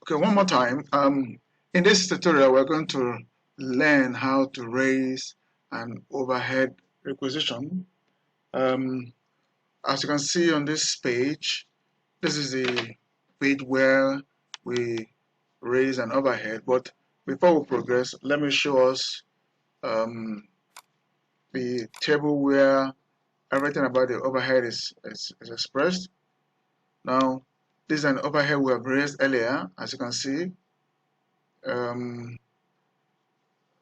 Okay, one more time. In this tutorial, we're going to learn how to raise an overhead requisition. As you can see on this page, this is the page where we raise an overhead. But before we progress, let me show us the table where everything about the overhead is expressed. Now, this is an overhead we have raised earlier, as you can see.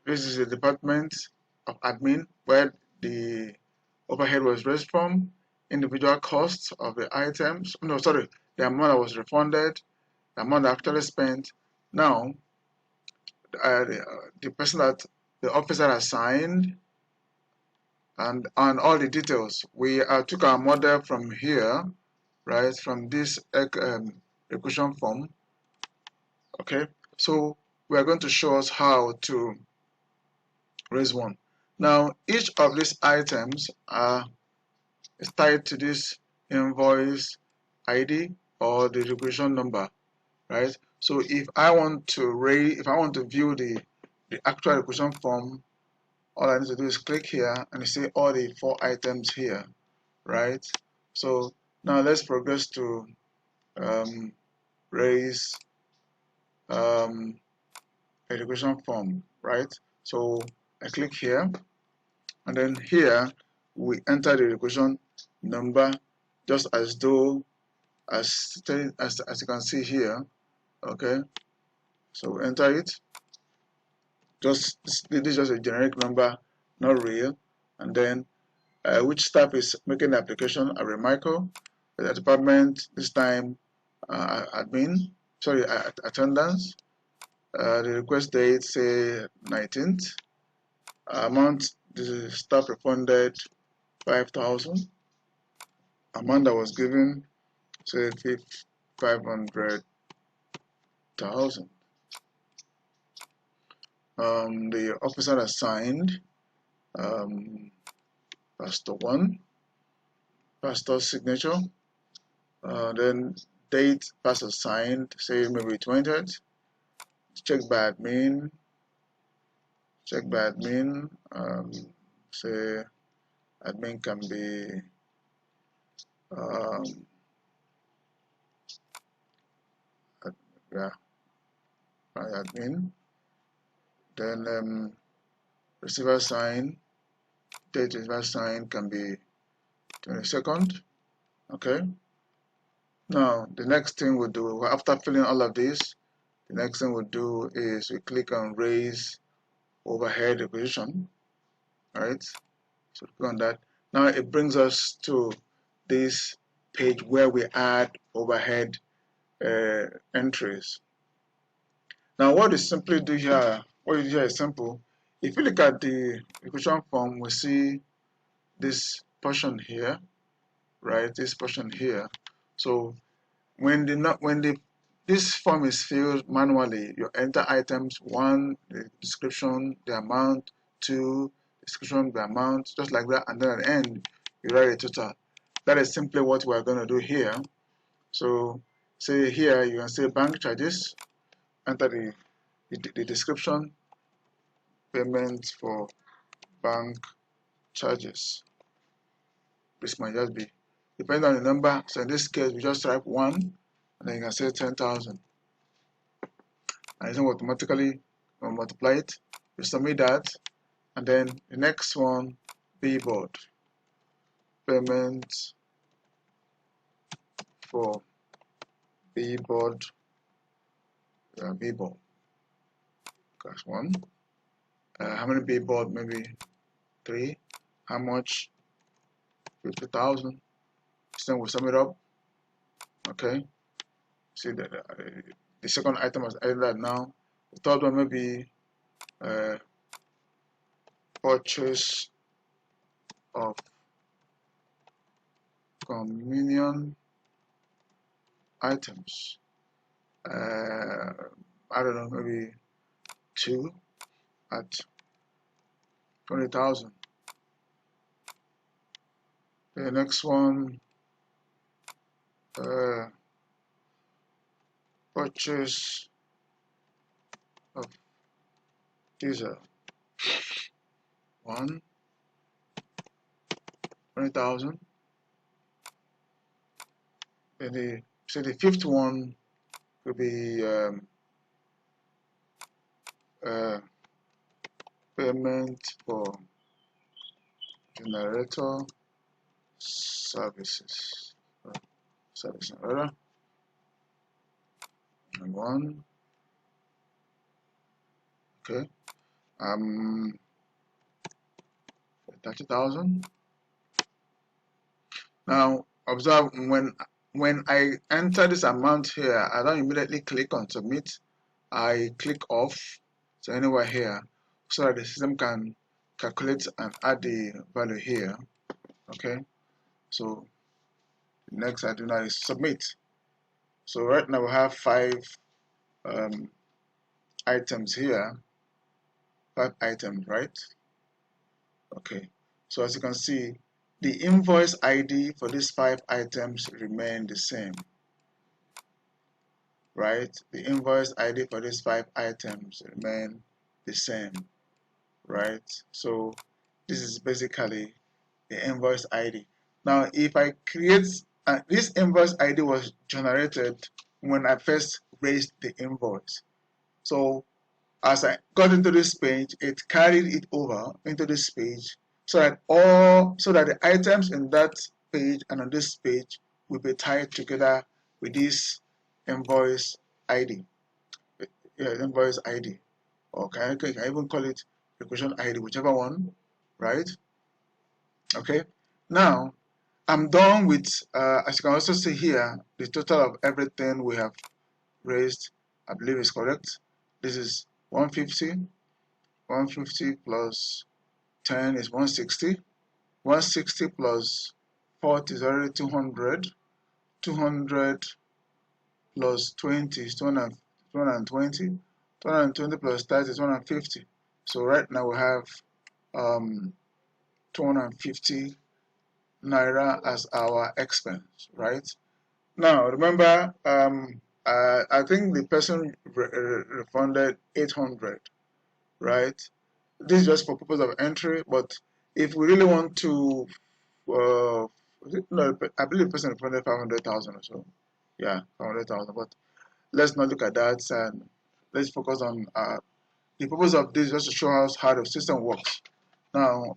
This is the department of admin where the overhead was raised from, individual costs of the items, no, sorry, the amount that was refunded, the amount actually spent. Now, the person that the officer assigned and all the details. We took our model from here, right, from this equation form. Okay, so we are going to show us how to raise one. Now, each of these items is tied to this invoice ID or the requisition number, right? So if I want to view the actual requisition form, all I need to do is click here and you see all the 4 items here, right? So now let's progress to raise a requisition form, right? So I click here, and then here we enter the requisition number just as though as you can see here. Okay, so enter it. This is just a generic number, not real. And then which staff is making the application? Michael, the department this time admin, sorry, attendance. The request date say 19th. Amount the staff refunded 5,000. Amount that was given say 500,000. The officer assigned Pastor 1, pastor's signature, then date pastor signed, say maybe 20th, checked by admin, say admin can be yeah, admin, then receiver sign, date receiver sign can be 22nd. Okay, now the next thing we'll do after filling all of this, the next thing we'll do is we click on raise overhead requisition. All right, so click on that. Now it brings us to this page where we add overhead entries. Now what we simply do here, what you do here is simple. If you look at the requisition form, we see this portion here, right? This portion here. So when this form is filled manually, you enter items 1, the description, the amount, 2, description, the amount, just like that, and then at the end you write a total. That is simply what we are going to do here. So say here you can say bank charges, enter the description, payment for bank charges. This might just be depending on the number. So in this case, we just type 1, and then you can say 10,000, and it's going to automatically multiply it. You submit that, and then the next one, billboard, payment for billboard, billboard. That's 1. How many billboard? Maybe 3. How much? 50,000. Then we sum it up. Okay. See that the second item is added that now. The third one may be purchase of communion items. I don't know, maybe 2 at 20,000. The next one, purchase These are 1, 20,000. Then the fifth one could be payment for generator services. Service error. And 1. Okay. 30,000. Now observe, when I enter this amount here, I don't immediately click on submit. I click off, so anywhere here, so that the system can calculate and add the value here. Okay, so next I do now is submit. So right now we have 5 items here, 5 items, right? Okay, so as you can see, the invoice ID for these 5 items remain the same, right? The invoice ID for these 5 items remain the same, right? So this is basically the invoice ID. Now, if I create this invoice ID was generated when I first raised the invoice. So as I got into this page, it carried it over into this page, so that the items in that page and on this page will be tied together with this invoice ID. Yeah, invoice ID. Or can I even call it requisition ID, whichever one, right? Okay. Now I'm done with, as you can also see here, the total of everything we have raised, I believe is correct. This is 150. 150 plus 10 is 160. 160 plus 40 is already 200. 200 plus 20 is 220. 220 plus 30 is 150. So right now we have 250 naira as our expense, right? Now remember, I think the person refunded 800, right? This is just for purpose of entry, but if we really want to, no, I believe the person refunded 500,000 or so. Yeah, 500,000. But let's not look at that, and let's focus on the purpose of this, just to show us how the system works. Now,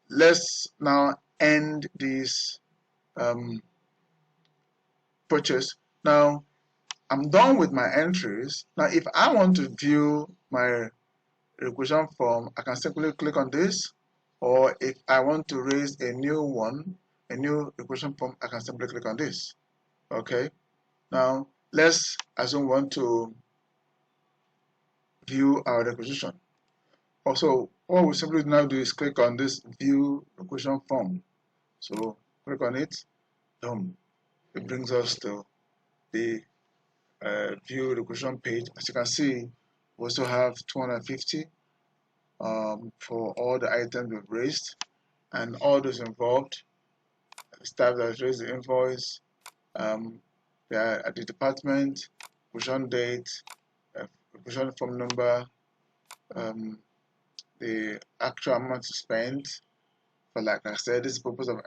let's now end this purchase. Now, I'm done with my entries. Now, if I want to view my requisition form, I can simply click on this, or if I want to raise a new one, a new requisition form, I can simply click on this. Okay. Now, let's assume we want to view our requisition. Also, what we simply now do is click on this view requisition form. So click on it. Boom. It brings us to the view requisition page. As you can see, we also have 250 for all the items we've raised, and all those involved, staff that raised the invoice, they are at the department, requisition date, requisition form number, the actual amount spent. But like I said, this is the purpose of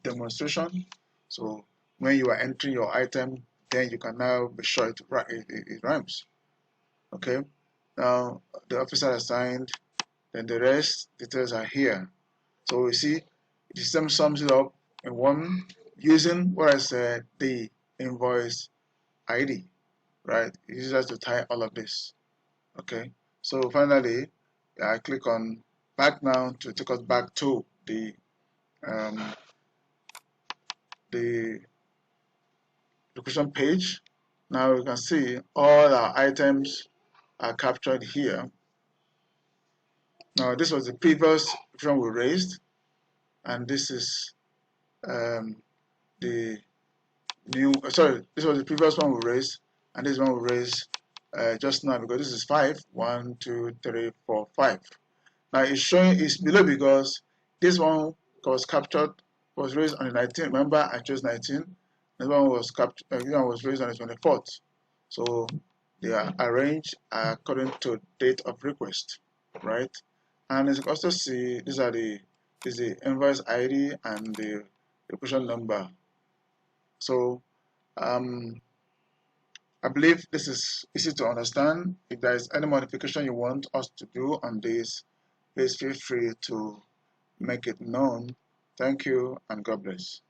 demonstration. So when you are entering your item, then you can now be sure it rhymes. Okay. Now the officer assigned, then the rest details are here. So we see the system sums it up in one using what I said, the invoice ID, right? It uses us to tie all of this. Okay. So finally, I click on back now to take us back to the location page. Now you can see all our items are captured here. Now this was the previous requisition we raised, and this is the new. Sorry, this was the previous one we raised, and this one we raised just now, because this is 5. 1, 2, 3, 4, 5. Now it's showing it's below because this one was captured, was raised on the 19th. Remember, I chose 19. This one was captured. This one was raised on the 24th. So They are arranged according to date of request, right? And as you can also see, these are the invoice ID and the requisition number. So I believe this is easy to understand. If there is any modification you want us to do on this, please feel free to make it known. Thank you and God bless.